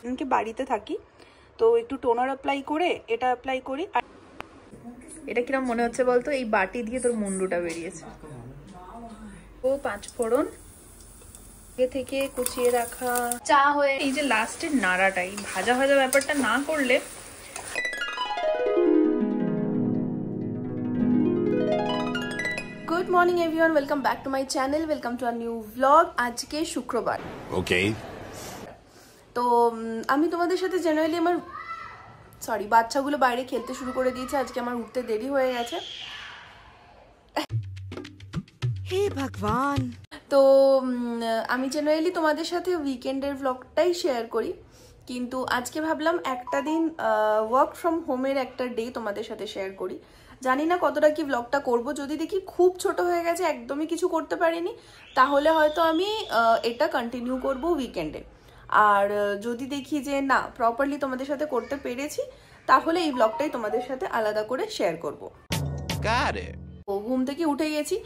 যেদিনকে বাড়িতে থাকি। তো একটু টোনার অ্যাপ্লাই করে এটা অ্যাপ্লাই করি। আর এটা কিরম মনে হচ্ছে বলতো, এই বাটি দিয়ে তোর মুন্ডুটা বেরিয়েছে। ও 5 ফোড়ন থেকে কুচিয়ে রাখা চা হয়ে, এই যে লাস্টের নাড়াটাই ভাজা ভাজা ব্যাপারটা না করলে। Good morning everyone, welcome back to my channel, welcome to a new blog. আজকে শুক্রবার। ওকে, তো আমি তোমাদের সাথে জেনারেলি বাচ্চাগুলো বাইরে খেলতে শুরু করে দিয়েছে। আজকে আমার উঠতে দেরি হয়ে গেছে। হে ভগবান। তো আমি জেনারেলি তোমাদের সাথে উইকেন্ডের ব্লগটাই শেয়ার করি, কিন্তু আজকে ভাবলাম একটা দিন ওয়ার্ক ফ্রম হোমের একটা ডে তোমাদের সাথে শেয়ার করি। জানি না কতটা কি ব্লগটা করব। যদি দেখি খুব ছোট হয়ে গেছে, একদমই কিছু করতে পারিনি, তাহলে হয়তো আমি এটা কন্টিনিউ করব উইকেন্ডে। আর যদি দেখি যে না, প্রপারলি তোমাদের সাথে করতে পেরেছি, তাহলে এই ব্লগটাই তোমাদের সাথে আলাদা করে শেয়ার করব। ঘুম থেকে উঠে গেছি,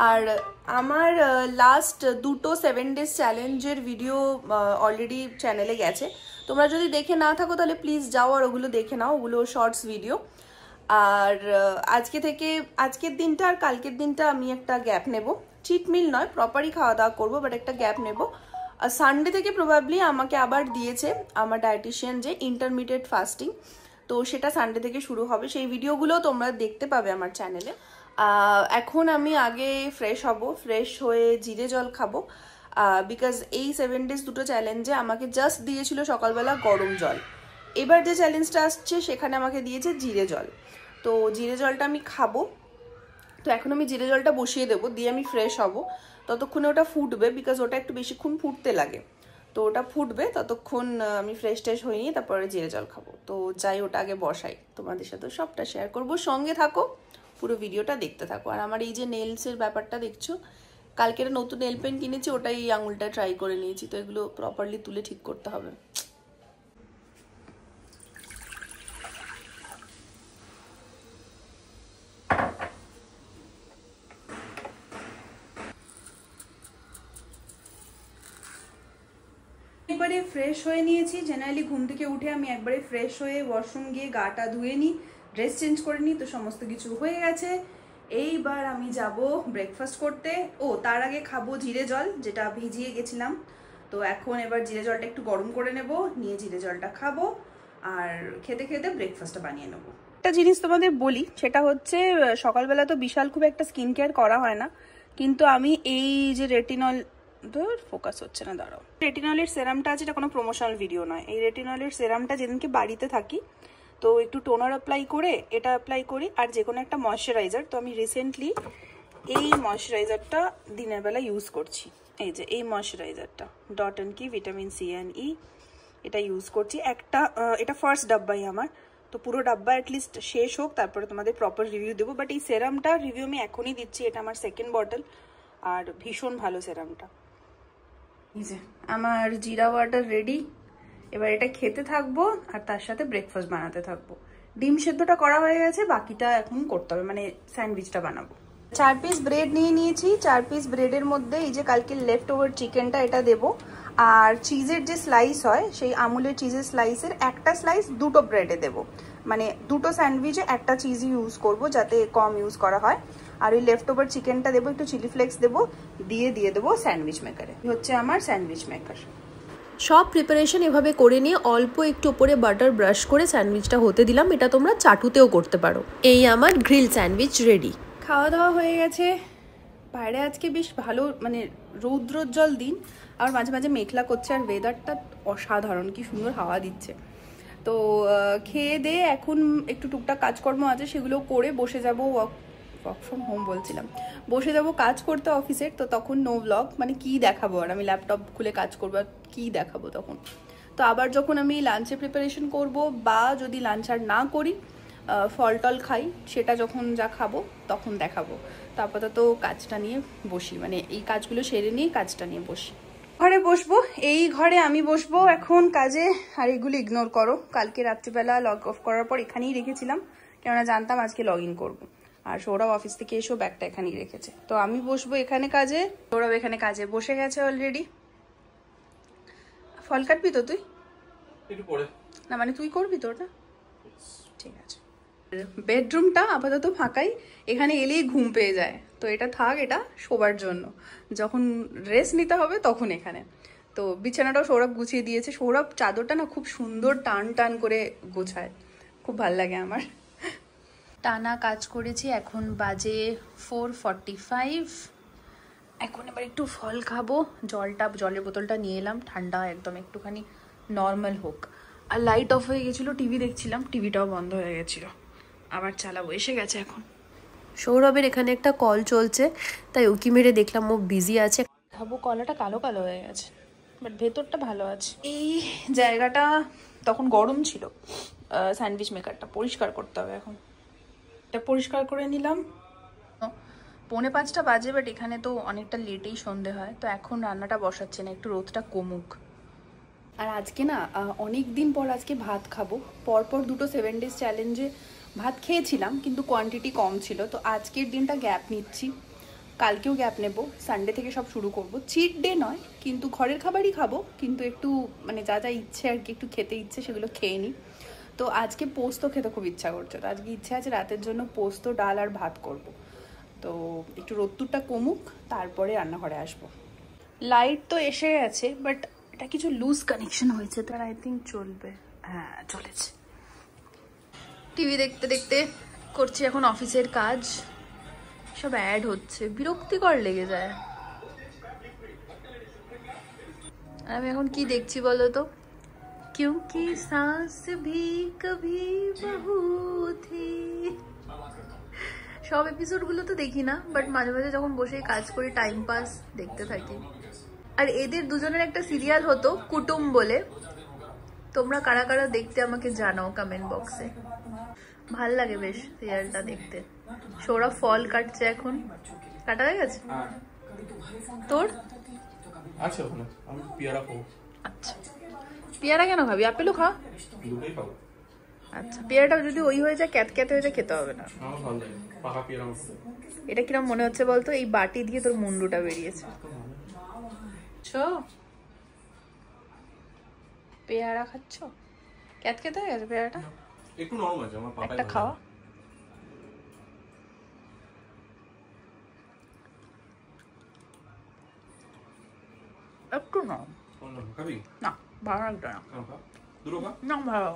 আর আমার লাস্ট দুটো 7 days চ্যালেঞ্জের ভিডিও অলরেডি চ্যানেলে গেছে। তোমরা যদি দেখে না থাকো তাহলে প্লিজ যাও আর ওগুলো দেখে নাও, ওগুলো শর্টস ভিডিও। আর আজকের দিনটা আর কালকের দিনটা আমি একটা গ্যাপ নেব। চিট মিল নয়, প্রপারই খাওয়া দাওয়া করবো, বাট একটা গ্যাপ নেব। সানডে থেকে প্রবাবলি আমাকে আবার দিয়েছে আমার ডায়েটিশিয়ান যে ইন্টারমিডিয়েট ফাস্টিং, তো সেটা সানডে থেকে শুরু হবে। সেই ভিডিওগুলো তোমরা দেখতে পাবে আমার চ্যানেলে। এখন আমি আগে ফ্রেশ হব, ফ্রেশ হয়ে জিরে জল খাবো, বিকজ এই 7 days দুটো চ্যালেঞ্জে আমাকে জাস্ট দিয়েছিল সকালবেলা গরম জল। এবার যে চ্যালেঞ্জটা আসছে সেখানে আমাকে দিয়েছে জিরে জল, তো জিরে জলটা আমি খাবো। তো এখন আমি জিরে জলটা বসিয়ে দেবো, দিয়ে আমি ফ্রেশ হব। ততক্ষণে ওটা ফুটবে, বিকজ ওটা একটু বেশিক্ষণ ফুটতে লাগে। তো ওটা ফুটবে, ততক্ষণ আমি ফ্রেশ ট্রেশ হয়ে নিয়ে তারপরে জিরে জল খাবো। তো যাই, ওটা আগে বসাই, তোমাদের সাথে সবটা শেয়ার করবো। সঙ্গে থাকো, পুরো ভিডিওটা দেখতে থাকো। আর আমার এই যে নেলসের ব্যাপারটা দেখছো, কালকে একটা নতুন নেল পেন কিনেছি, ওটাই এই আঙুলটা ট্রাই করে নিয়েছি। তো এগুলো প্রপারলি তুলে ঠিক করতে হবে। একবারে ফ্রেশ হয়ে নিয়েছি। জেনারেলি ঘুম থেকে উঠে আমি একবারে ফ্রেশ হয়ে ওয়াশরুম গিয়ে গাটা ধুয়ে নিই, ড্রেস চেঞ্জ করে নিই। তো সমস্ত কিছু হয়ে গেছে। এইবার আমি যাব ব্রেকফাস্ট করতে। তার আগে খাবো জিরে জল, যেটা ভিজিয়ে গেছিলাম। তো এখন এবার জিরে জলটা একটু গরম করে নেব, নিয়ে জিরে জলটা খাবো, আর খেতে খেতে ব্রেকফাস্টটা বানিয়ে নেবো। একটা জিনিস তোমাদের বলি, সেটা হচ্ছে সকালবেলা তো বিশাল খুব একটা স্কিন কেয়ার করা হয় না, কিন্তু আমি এই যে রেটিনল, ফোকাস হচ্ছে না, দাঁড়াও, রেটিনলের সেরামটা আছে, এটা কোনো প্রমোশনাল ভিডিও নয়। এই রেটিনলের সেরামটা যেদিনকে বাড়িতে থাকি, তো একটু টোনার অ্যাপ্লাই করে এটা অ্যাপ্লাই করি, আর যে কোনো একটা ময়শ্চারাইজার। তো আমি রিসেন্টলি এই ময়শ্চারাইজারটা দিনের বেলা ইউজ করছি। এই যে এই ময়শ্চারাইজারটা ডট অ্যান্ড কি ভিটামিন সি অ্যান্ড ই, এটা ইউজ করছি। এটা ফার্স্ট ডাব্বাই আমার, তো পুরো ডাব্বা অ্যাটলিস্ট শেষ হোক, তারপরে তোমাদের প্রপার রিভিউ দেবো। বাট এই সেরামটার রিভিউ আমি এখনই দিচ্ছি, এটা আমার 2nd বটল, আর ভীষণ ভালো সেরামটা। এই যে আমার জিরা ওয়াটার রেডি। এবার এটা খেতে থাকবো, আর তার সাথে ব্রেকফাস্ট বানাতে থাকবো। ডিম সেদ্ধটা করা হয়ে গেছে, বাকিটা এখন করতে হবে, মানে স্যান্ডউইচটা বানাবো। 4 পিস ব্রেড নিয়ে নিয়েছি। 4 পিস ব্রেডের মধ্যে এই যে কালকে লেফট ওভার চিকেনটা এটা দেবো, আর চিজের যে স্লাইস হয়, সেই আমুলের চিজের স্লাইসের একটা স্লাইস দুটো ব্রেডে দেবো, মানে দুটো স্যান্ডউইচে একটা চিজই ইউজ করব, যাতে কম ইউজ করা হয়। আর ওই লেফট ওভার চিকেনটা দেবো, একটু চিলি ফ্লেক্স দেবো, দিয়ে দেবো স্যান্ডউইচ মেকারে। হচ্ছে আমার স্যান্ডউইচ মেকার। সব প্রিপারেশন এভাবে করে নিয়ে অল্প একটু উপরে বাটার ব্রাশ করে স্যান্ডউইচটা হতে দিলাম। এটা তোমরা চাটুতেও করতে পারো। এই আমার গ্রিল স্যান্ডউইচ রেডি। খাওয়া দাওয়া হয়ে গেছে। বাইরে আজকে বেশ ভালো, মানে রৌদ্রোজ্জ্বল দিন, আর মাঝে মাঝে মেঘলা করছে, আর ওয়েদারটা অসাধারণ, কি সুন্দর হাওয়া দিচ্ছে। তো খেয়ে দিয়ে এখন একটু টুকটাক কাজকর্ম আছে, সেগুলো করে বসে যাব। ওয়ার্ক ফ্রম হোম বলছিলাম, বসে যাব কাজ করতে অফিসের। তো তখন নো ব্লগ, মানে কি দেখাবো, আর আমি ল্যাপটপ খুলে কাজ করবো, আর কি দেখাবো তখন। তো আবার যখন আমি লাঞ্চে প্রিপারেশন করব, বা যদি লাঞ্চ আর না করি, ফল টল খাই, সেটা যখন যা খাবো তখন দেখাবো। তো আপাতত কাজটা নিয়ে বসি, মানে এই কাজগুলো সেরে নিয়ে কাজটা নিয়ে বসি। ঘরে বসবো, এই ঘরে আমি বসবো এখন কাজে। আর এগুলো ইগনোর করো, কালকে রাত্রিবেলা লগ অফ করার পর এখানেই রেখেছিলাম, কেননা জানতাম আজকে লগ ইন করবো। আর সৌরভ অফিস থেকে এসেও ব্যাগটা এখানেই রেখেছে। তো আমি বসবো এখানে কাজে, সৌরভ এখানে কাজে বসে গেছে অলরেডি। ফল কাটবি তো তুই? একটু পরে না মানে তুই করবি তো ওটা? ঠিক আছে। বেডরুমটা আপাতত ফাঁকাই, এখানে এলেই ঘুম পেয়ে যায়, তো এটা থাক, এটা শোবার জন্য, যখন রেস্ট নিতে হবে তখন এখানে। তো বিছানাটাও সৌরভ গুছিয়ে দিয়েছে। সৌরভ চাদরটা না খুব সুন্দর টান টান করে গোছায়, খুব ভাল লাগে আমার। টানা কাজ করেছি, এখন বাজে 4:45। এখন এবার একটু ফল খাবো, জলের বোতলটা নিয়ে এলাম, ঠান্ডা একদম, একটুখানি নর্মাল হোক। আর লাইট অফ হয়ে গেছিলো, টিভি দেখছিলাম, টিভিটাও বন্ধ হয়ে গেছিলো, আবার চালাবো, এসে গেছে এখন। সৌরভের এখানে একটা কল চলছে, তাই উকি মেরে দেখলাম ও বিজি আছে। খাবো, কলাটা কালো কালো হয়ে গেছে, বাট ভেতরটা ভালো আছে। এই জায়গাটা তখন গরম ছিল, স্যান্ডউইচ মেকারটা পরিষ্কার করতে হবে এখন, এটা পরিষ্কার করে নিলাম। 4:45 বাজে, বাট এখানে তো অনেকটা লেটেই সন্ধে হয়, তো এখন রান্নাটা বসাচ্ছে না, একটু রোদটা কমুক। আর আজকে না অনেক দিন পর আজকে ভাত খাবো, পরপর দুটো 7 days চ্যালেঞ্জে ভাত খেয়েছিলাম, কিন্তু কোয়ান্টিটি কম ছিল, তো আজকের দিনটা গ্যাপ নিচ্ছি, কালকেও গ্যাপ নেব, সানডে থেকে সব শুরু করব। চিট ডে নয়, কিন্তু ঘরের খাবারই খাবো, কিন্তু একটু মানে যা যা ইচ্ছে আর কি, একটু খেতে ইচ্ছে সেগুলো খেয়ে নিই। তো আজকে পোস্ত খেতে খুব ইচ্ছা করছে, তো আজকে ইচ্ছা আছে রাতের জন্য পোস্ত, ডাল আর ভাত করব। তো একটু রোদ্দুরটা কমুক, তারপরে রান্নাঘরে আসবো। লাইট তো এসে গেছে, বাট এটা কিছু লুজ কানেকশন হয়েছে, তার আই থিঙ্ক চলবে। হ্যাঁ চলেছে। টিভি দেখতে দেখতে করছি এখন অফিসের কাজ, সব অ্যাড হচ্ছে, বিরক্তিকর লেগে যায়। আর আমি এখন কি দেখছি বলো তো, क्योंकि सांस भी कभी बहू थी। সব এপিসোডগুলো তো দেখি না, বাট মাঝে মাঝে যখন বসে কাজ করি টাইম পাস দেখতে থাকি। আর এদের দুজনের একটা সিরিয়াল হতো কুটুম বলে, তোমরা কারা কারা দেখতে আমাকে জানাও কমেন্ট বক্সে, ভাল লাগে বেশ সিরিয়ালটা দেখতে। সৌরভ ফল কাটছে এখন, কাটা হয়ে গেছে তোর? আচ্ছা ওখানে আমি পেয়ারা খাবো। আচ্ছা পেয়ারা কেন খাবি, আপেলও খা। দুটোই খাবো। আচ্ছা পেয়ারাটা যদি ওই হয়ে যায়, ক্যাত ক্যাত হয়ে যায়, খেতে হবে না। আমার ভালো লাগে পাকা পেয়ারা। এটা কিরম মনে হচ্ছে বলতো, এই বাটি দিয়ে তোর মুন্ডুটা বেরিয়েছে। পেয়ারা খাচ্ছ, ক্যাত খেতে হয়ে গেছে পেয়ারাটা, একটু নরম আছে, আমার পাপাই একটা খাওয়া। একটু না খাবি না, ভালো লাগবে না। দুটো খা না ভালো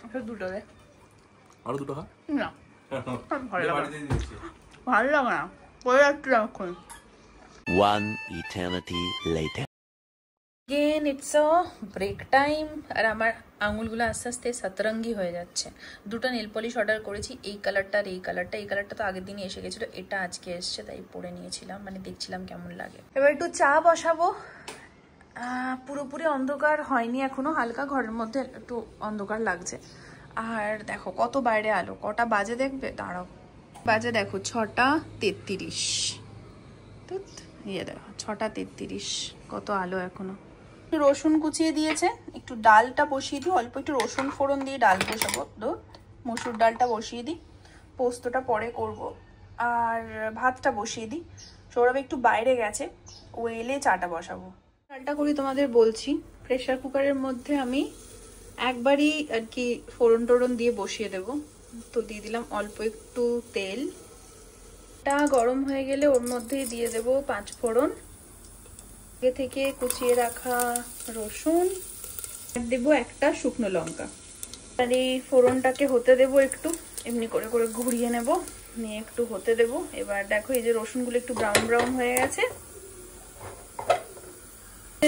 আচ্ছা দুটো দে, আরো দুটো খা না ভালো লাগে না, ভালো লাগে না, পরে একটু রাখুন। One eternity later. Again it's a break time, আর আমার আঙুলগুলো আস্তে আস্তে সাতরঙ্গি হয়ে যাচ্ছে। দুটো নেল পলিশ অর্ডার করেছি, এই কালারটা আর এই কালারটা। এই কালারটা তো আগের দিনই এসে গেছিলো, এটা আজকে এসছে, তাই পরে নিয়েছিলাম, মানে দেখছিলাম কেমন লাগে। এবার একটু চা বসাবো, পুরোপুরি অন্ধকার হয়নি এখনো, হালকা ঘরের মধ্যে একটু অন্ধকার লাগছে। আর দেখো কত বাইরে আলো, কটা বাজে দেখবে, দাঁড়াও বাজে দেখো 6:33। ইয়ে দেখো 6:33, কত আলো এখনো। রসুন কুচিয়ে দিয়েছে, একটু ডালটা বসিয়ে দিই, অল্প একটু রসুন ফোড়ন দিয়ে ডাল বসাবো, মসুর ডালটা বসিয়ে দিই, পোস্তটা পরে করব, আর ভাতটা বসিয়ে দিই। সৌরভ একটু বাইরে গেছে, ও এলে চাটা বসাবো। ডালটা করি তোমাদের বলছি, প্রেসার কুকারের মধ্যে আমি একবারই আর কি ফোড়ন টোড়ন দিয়ে বসিয়ে দেব। তো দিয়ে দিলাম অল্প একটু তেল, টা গরম হয়ে গেলে ওর মধ্যেই দিয়ে দেব 5 ফোড়ন, আগে থেকে কুচিয়ে রাখা রসুন, আর দেবো একটা শুকনো লঙ্কা। আর এই ফোড়নটাকে হতে দেব একটু, এমনি করে করে ঘুরিয়ে নেব, নিয়ে একটু হতে দেব। এবার দেখো এই যে রসুনগুলো একটু ব্রাউন ব্রাউন হয়ে গেছে,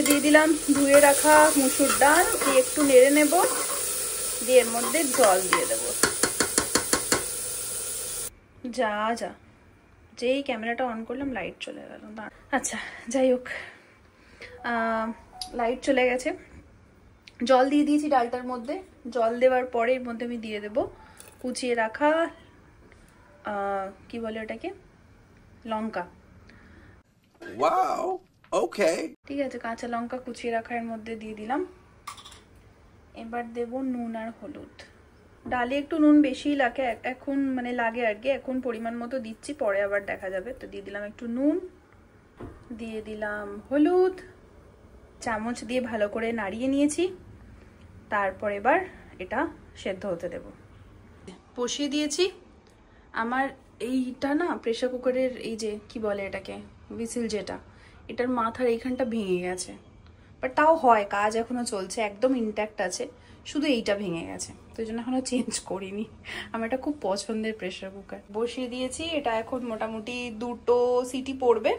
দিয়ে দিলাম ধুয়ে রাখা মুসুর ডাল, দিয়ে একটু নেড়ে নেব, দিয়ে এর মধ্যে জল দিয়ে দেব। যা যা যেই ক্যামেরাটা অন করলাম লাইট চলে গেল। আচ্ছা যাই হোক, লাইট চলে গেছে, জল দিয়ে দিয়েছি ডালটার মধ্যে। জল দেওয়ার পরে এর মধ্যে আমি দিয়ে দেব কুচিয়ে রাখা কি বলে ওটাকে, লঙ্কা। Wow. Okay. ঠিক আছে, কাঁচা লঙ্কা কুচিয়ে রাখা এর মধ্যে দিয়ে দিলাম। এবার দেব নুন আর হলুদ। ডালে একটু নুন বেশি লাগে এখন, মানে লাগে আর কি, এখন পরিমাণ মতো দিচ্ছি, পরে আবার দেখা যাবে। তো দিয়ে দিলাম একটু নুন, দিয়ে দিলাম হলুদ, চামচ দিয়ে ভালো করে নাড়িয়ে নিয়েছি। তারপর এবার এটা সেদ্ধ হতে দেব। বসিয়ে দিয়েছি। আমার এইটা না প্রেসার কুকারের এই যে কি বলে এটাকে, হুইসেল যেটা, এটার মাথার এইখানটা ভেঙে গেছে, বাট তাও হয়, কাজ এখনো চলছে, একদম ইনট্যাক্ট আছে, শুধু এইটা ভেঙে গেছে, তো এই জন্য এখনো চেঞ্জ করিনি। আমার এটা খুব পছন্দের প্রেসার কুকার। বসিয়ে দিয়েছি, এটা এখন মোটামুটি 2টো সিটি পড়বে,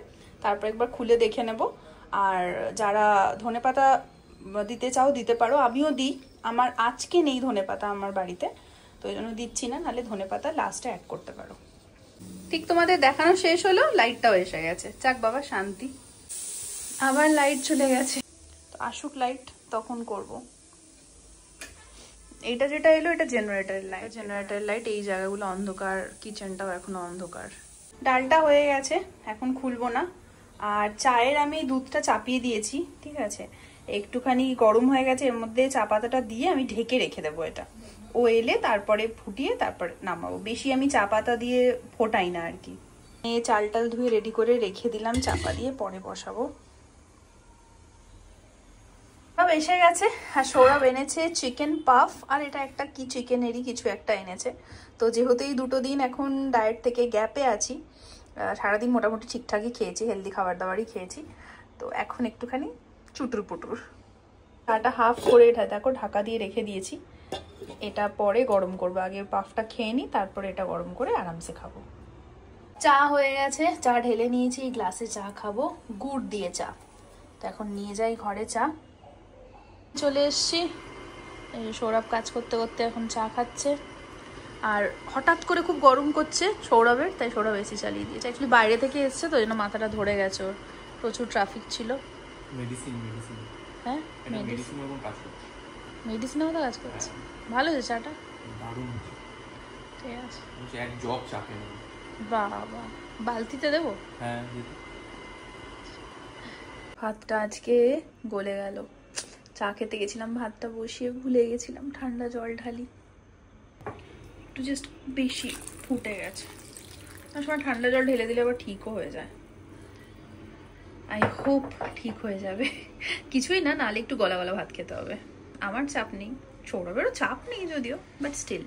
তারপর একবার খুলে দেখে নেব। আর যারা ধনেপাতা দিতে চাও দিতে পারো, আমিও দিই, আমার আজকে নেই ধনেপাতা আমার বাড়িতে, তো এই জন্য দিচ্ছি না, নাহলে ধনেপাতা লাস্টে অ্যাড করতে পারো। ঠিক তোমাদের দেখানো শেষ হলো, লাইটটাও এসে গেছে, যাক বাবা শান্তি। আবার লাইট চলে গেছে, তো আসুক লাইট তখন করব। এটা যেটা এলো এটা জেনারেটরের লাইট, জেনারেটরের লাইট। এই জায়গাগুলো অন্ধকার, কিচেনটাও এখনো অন্ধকার। ডালটা হয়ে গেছে, এখন খুলবো না। আর চায়ের আমি দুধটা চাপিয়ে দিয়েছি, ঠিক আছে, একটুখানি গরম হয়ে গেছে, এর মধ্যে চা পাতাটা দিয়ে আমি ঢেকে রেখে দেবো। এটা ও এলে তারপরে ফুটিয়ে তারপরে নামাবো, বেশি আমি চা পাতা দিয়ে ফোটাই না আর কি। চাল টাল ধুয়ে রেডি করে রেখে দিলাম চাপা দিয়ে, পরে বসাবো। সব এসে গেছে, আর সৌরভ এনেছে চিকেন পাফ, আর এটা একটা কি চিকেনেরই কিছু একটা এনেছে। তো যেহেতু এই 2টো দিন এখন ডায়েট থেকে গ্যাপে আছি, সারাদিন মোটামুটি ঠিকঠাকই খেয়েছি, হেলদি খাবার দাবারই খেয়েছি, তো এখন একটুখানি চুটুর পুটুর। চাটা হাফ করে এটা দেখো ঢাকা দিয়ে রেখে দিয়েছি, এটা পরে গরম করবো, আগে পাফটা খেয়ে নিই, তারপরে এটা গরম করে আরামসে খাবো। চা হয়ে গেছে, চা ঢেলে নিয়েছি, গ্লাসে চা খাবো, গুড় দিয়ে চা। তো এখন নিয়ে যাই ঘরে চা। চলে এসছি, সৌরভ কাজ করতে করতে এখন চা খাচ্ছে। আর হঠাৎ করে খুব গরম করছে সৌরভের, তাই সৌরভ এসি চালিয়ে দিয়েছে। অ্যাকচুয়ালি বাইরে থেকে এসছে, তো ওই জন্য মাথাটা ধরে গেছে ওর, প্রচুর ট্রাফিক ছিল। হ্যাঁ মেডিসিনেও তো কাজ করছে, ভালো হয়েছে চাটা, ঠিক আছে। বাবা বালতিতে দেবো? হ্যাঁ। ভাতটা আজকে গলে গেল, চা খেতে গেছিলাম, ভাতটা বসিয়ে ভুলে গেছিলাম ঠান্ডা জল ঢালি, একটু জাস্ট বেশি ফুটে গেছে। তার সময় ঠান্ডা জল ঢেলে দিলে আবার ঠিকও হয়ে যায়, আই হোপ ঠিক হয়ে যাবে। কিছুই না, নাহলে একটু গলা গলা ভাত খেতে হবে। আমার চাপ নেই, সৌরভেরও চাপ নেই যদিও, বাট স্টিল।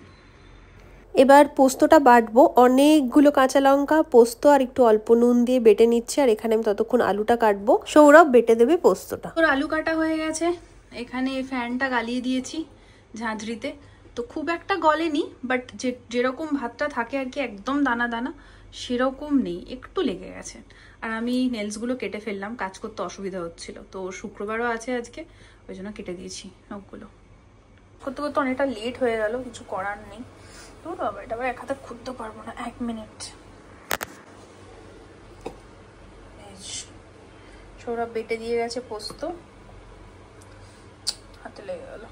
এবার পোস্তটা বাটবো, অনেকগুলো কাঁচা লঙ্কা, পোস্ত আর একটু অল্প নুন দিয়ে বেটে নিচ্ছে, আর এখানে আমি ততক্ষণ আলুটা কাটবো, সৌরভ বেটে দেবে পোস্তটা। তোর আলু কাটা হয়ে গেছে, এখানে ফ্যানটা গালিয়ে দিয়েছি ঝাঁঝরিতে, তো খুব একটা গলেনি, বাট যেরকম ভাতটা থাকে আর কি একদম দানা দানা, সেরকম নেই, একটু লেগে গেছে। আর আমি নেলসগুলো কেটে ফেললাম, কাজ করতে অসুবিধা হচ্ছিল, তো শুক্রবারও আছে আজকে, ওই জন্য কেটে দিয়েছি নখগুলো। করতে করতে অনেকটা লেট হয়ে গেল, কিছু করার নেই। তো বাবা এটা আবার এক হাতে খুঁজতে পারবো না, 1 মিনিট। সৌরভ বেটে দিয়ে গেছে পোস্ত, হাতে লেগে গেল।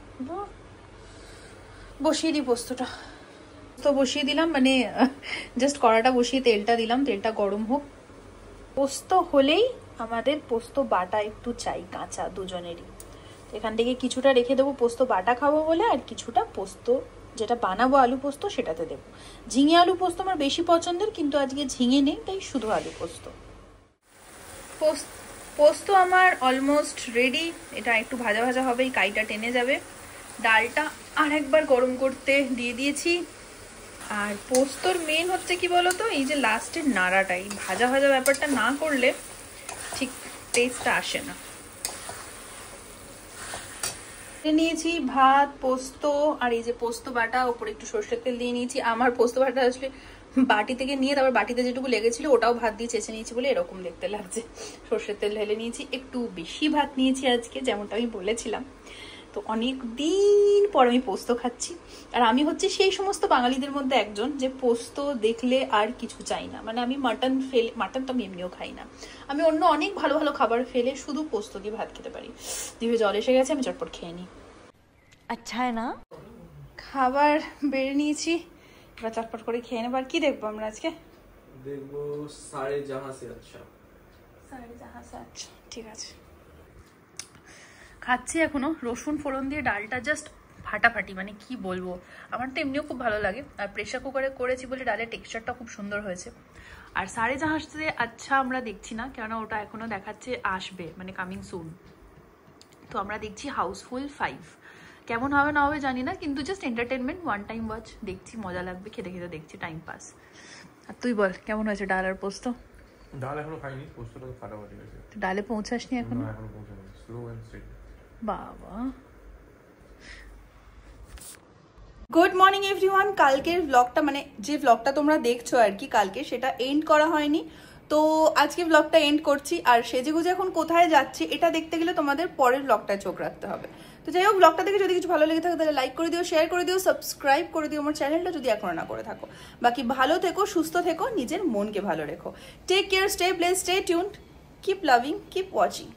বসিয়ে দিই পোস্তটা, তো বসিয়ে দিলাম, মানে জাস্ট কড়াটা বসিয়ে তেলটা দিলাম, তেলটা গরম হোক। পোস্ত হলেই আমাদের পোস্ত বাটা একটু চাই, কাঁচা দুজনেরই। এখান থেকে কিছুটা রেখে দেবো পোস্ত বাটা খাবো বলে, আর কিছুটা পোস্ত যেটা বানাবো আলু পোস্ত সেটাতে দেবো। ঝিঙে আলু পোস্ত আমার বেশি পছন্দের, কিন্তু আজকে ঝিঙে নেই, তাই শুধু আলু পোস্ত। পোস্ত আমার অলমোস্ট রেডি, এটা একটু ভাজা ভাজা হবে, এই কাইটা টেনে যাবে। ডালটা আর একবার গরম করতে দিয়ে দিয়েছি। আর পোস্তর মেন হচ্ছে কি বলতো, এই যে লাস্টের নাড়াটাই, ভাজা ভাজা ব্যাপারটা না করলে ঠিক টেস্টটা আসে না। নিয়েছি ভাত, পোস্ত, আর এই যে পোস্ত বাটা, ওপরে একটু সর্ষের তেল দিয়ে নিয়েছি। আমার পোস্ত বাটা আসলে বাটি থেকে নিয়ে তারপর বাটিতে যেটুকু লেগেছিল ওটাও ভাত দিয়ে চেঁচে নিয়েছি বলে এরকম দেখতে লাগছে। সর্ষের তেল ঢেলে নিয়েছি, একটু বেশি ভাত নিয়েছি আজকে, যেমনটা আমি বলেছিলাম। তো অনেক দিন পর আমি পোস্ত খাচ্ছি, আর আমি হচ্ছে সেই সমস্ত বাঙালিদের মধ্যে একজন যে পোস্ত দেখলে আর কিছু চাই না। মানে আমি মাটন তো আমি এমনিও খাই না, আমি অন্য অনেক ভালো ভালো খাবার ফেলে শুধু পোস্ত দিয়ে ভাত খেতে পারি। জিভে জল এসে গেছে, আমি চটপট খেয়ে নিই। আচ্ছা না, খাবার বেড়ে নিয়েছি, এবার চটপট করে খেয়ে নেবো। আর কি দেখবো আমরা আজকে? দেখবো সারে জাহাঁ সে আচ্ছা। সারে জাহাঁ সে আচ্ছা, ঠিক আছে। খাচ্ছি এখনো, রসুন ফোড়ন দিয়ে ডালটা জাস্ট ফাটাফাটি, মানে কি বলবো, আমার তো এমনিও খুব ভালো লাগে। আর প্রেসার কুকারে করেছি বলে ডালের টেক্সচারটা খুব সুন্দর হয়েছে। আর সারে জাহাঁ সে আচ্ছা আমরা দেখছি না, কেননা ওটা এখনো দেখাচ্ছে আসবে, মানে কামিং সুন। তো আমরা দেখছি হাউসফুল 5, কেমন হবে না হবে জানি না, কিন্তু just entertainment, one time watch, দেখছি মজা লাগবে, খেতে খেতে দেখছি, টাইম পাস। আর তুই বল কেমন হয়েছে ডাল আর পোস্ত? ডাল এখনো খাইনি, পোস্তটা তো ফাটাফাটি হয়েছে। ডালে পৌঁছাসনি এখনো? না, এখনো পৌঁছানো, স্লো এন্ড স্টেডি। বাবা। Good morning everyone. কালকের ব্লগটা মানে যে ব্লগটা তোমরা দেখছো আর কি কালকে, সেটা এন্ড করা হয়নি, তো আজকে ব্লগটা এন্ড করছি। আর সেজেগুজে এখন কোথায় যাচ্ছি এটা দেখতে গেলে তোমাদের পরের ব্লগটায় চোখ রাখতে হবে। তো যাই হোক, ব্লগটা দেখে যদি কিছু ভালো লেগে থাকে তাহলে লাইক করে দিও, শেয়ার করে দিও, সাবস্ক্রাইব করে দিও আমার চ্যানেলটা যদি এখনো না করে থাকো। বাকি ভালো থেকো, সুস্থ থেকো, নিজের মনকে ভালো রেখো। Take care, stay blessed, stay tuned, keep loving, keep watching.